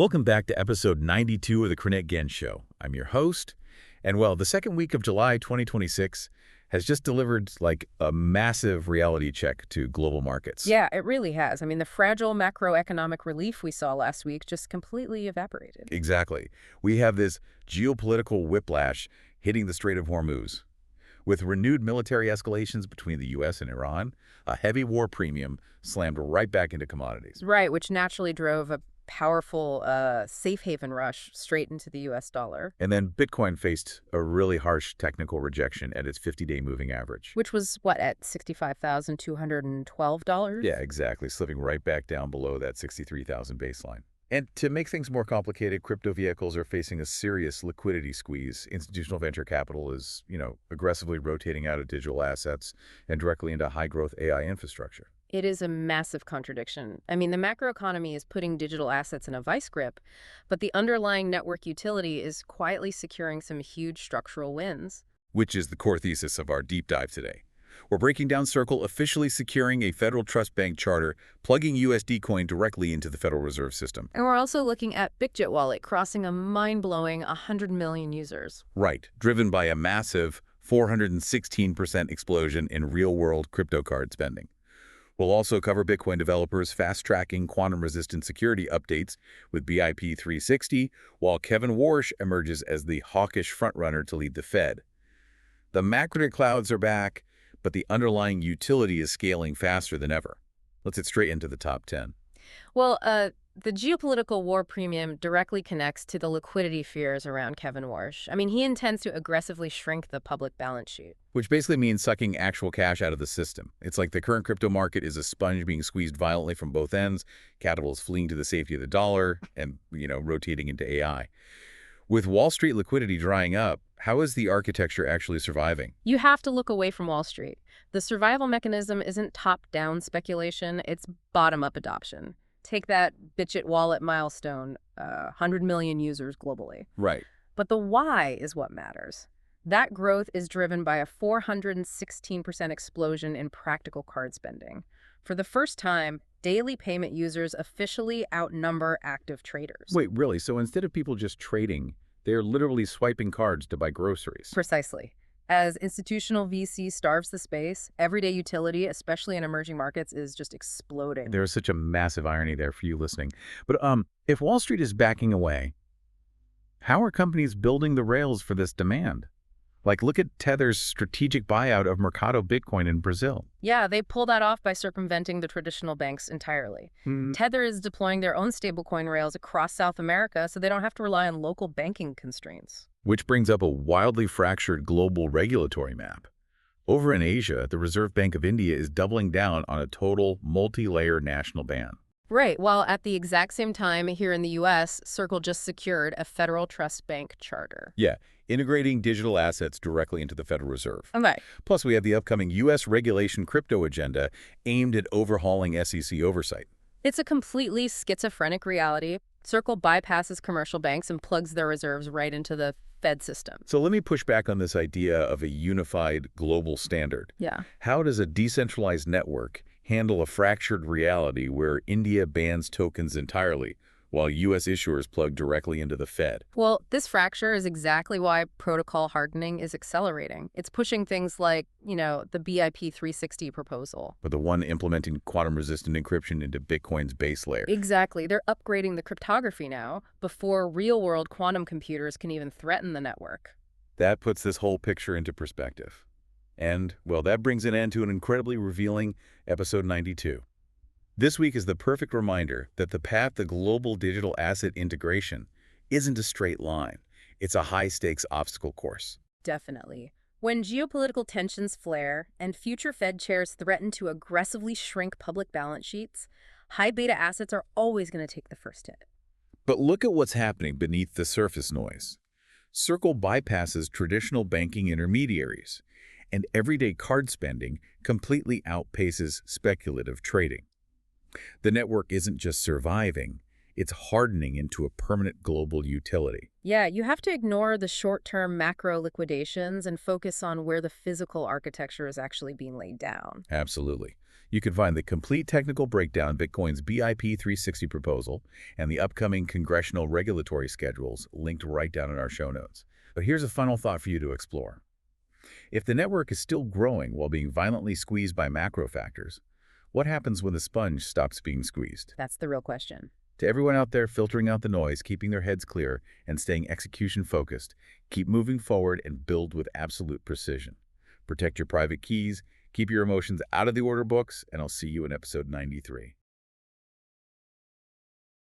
Welcome back to episode 92 of the Crynet GenShow. I'm your host, and well, the second week of July 2026 has just delivered like a massive reality check to global markets. Yeah, it really has. I mean, the fragile macroeconomic relief we saw last week just completely evaporated. Exactly. We have this geopolitical whiplash hitting the Strait of Hormuz. With renewed military escalations between the U.S. and Iran, a heavy war premium slammed right back into commodities. Right, which naturally drove a powerful safe haven rush straight into the U.S. dollar. And then Bitcoin faced a really harsh technical rejection at its 50-day moving average. Which was, what, at $65,212? Yeah, exactly, slipping right back down below that 63,000 baseline. And to make things more complicated, crypto vehicles are facing a serious liquidity squeeze. Institutional venture capital is, aggressively rotating out of digital assets and directly into high-growth AI infrastructure. It is a massive contradiction. I mean, the macroeconomy is putting digital assets in a vice grip, but the underlying network utility is quietly securing some huge structural wins. Which is the core thesis of our deep dive today. We're breaking down Circle officially securing a federal trust bank charter, plugging USD coin directly into the Federal Reserve System. And we're also looking at BitJet Wallet crossing a mind-blowing 100 million users. Right, driven by a massive 416% explosion in real-world crypto card spending. We'll also cover Bitcoin developers fast-tracking quantum-resistant security updates with BIP 360, while Kevin Warsh emerges as the hawkish frontrunner to lead the Fed. The macro clouds are back, but the underlying utility is scaling faster than ever. Let's get straight into the top 10. Well, the geopolitical war premium directly connects to the liquidity fears around Kevin Warsh. I mean, he intends to aggressively shrink the public balance sheet. Which basically means sucking actual cash out of the system. It's like the current crypto market is a sponge being squeezed violently from both ends. Capital is fleeing to the safety of the dollar and, rotating into AI. With Wall Street liquidity drying up, how is the architecture actually surviving? You have to look away from Wall Street. The survival mechanism isn't top-down speculation, it's bottom-up adoption. Take that BitJet Wallet milestone, 100 million users globally. Right. But the why is what matters. That growth is driven by a 416% explosion in practical card spending. For the first time, daily payment users officially outnumber active traders. Wait, really? So instead of people just trading, they're literally swiping cards to buy groceries? Precisely. As institutional VC starves the space, everyday utility, especially in emerging markets, is just exploding. There's such a massive irony there for you listening. But if Wall Street is backing away, how are companies building the rails for this demand? Like, look at Tether's strategic buyout of Mercado Bitcoin in Brazil. Yeah, they pull that off by circumventing the traditional banks entirely. Tether is deploying their own stablecoin rails across South America so they don't have to rely on local banking constraints. Which brings up a wildly fractured global regulatory map. Over in Asia, the Reserve Bank of India is doubling down on a total multi-layer national ban. Right, while at the exact same time here in the U.S., Circle just secured a federal trust bank charter. Yeah, integrating digital assets directly into the Federal Reserve. Okay. Plus, we have the upcoming U.S. regulation crypto agenda aimed at overhauling SEC oversight. It's a completely schizophrenic reality. Circle bypasses commercial banks and plugs their reserves right into the Fed system. So let me push back on this idea of a unified global standard. Yeah. How does a decentralized network handle a fractured reality where India bans tokens entirely, while U.S. issuers plug directly into the Fed? Well, this fracture is exactly why protocol hardening is accelerating. It's pushing things like, the BIP 360 proposal. But the one implementing quantum-resistant encryption into Bitcoin's base layer. Exactly. They're upgrading the cryptography now before real-world quantum computers can even threaten the network. That puts this whole picture into perspective. And, well, that brings an end to an incredibly revealing episode 92. This week is the perfect reminder that the path to global digital asset integration isn't a straight line. It's a high-stakes obstacle course. Definitely. When geopolitical tensions flare and future Fed chairs threaten to aggressively shrink public balance sheets, high-beta assets are always going to take the first hit. But look at what's happening beneath the surface noise. Circle bypasses traditional banking intermediaries, and everyday card spending completely outpaces speculative trading. The network isn't just surviving, it's hardening into a permanent global utility. Yeah, you have to ignore the short-term macro liquidations and focus on where the physical architecture is actually being laid down. Absolutely. You can find the complete technical breakdown, Bitcoin's BIP 360 proposal, and the upcoming congressional regulatory schedules linked right down in our show notes. But here's a final thought for you to explore. If the network is still growing while being violently squeezed by macro factors, what happens when the sponge stops being squeezed? That's the real question. To everyone out there filtering out the noise, keeping their heads clear, and staying execution-focused, keep moving forward and build with absolute precision. Protect your private keys, keep your emotions out of the order books, and I'll see you in episode 93.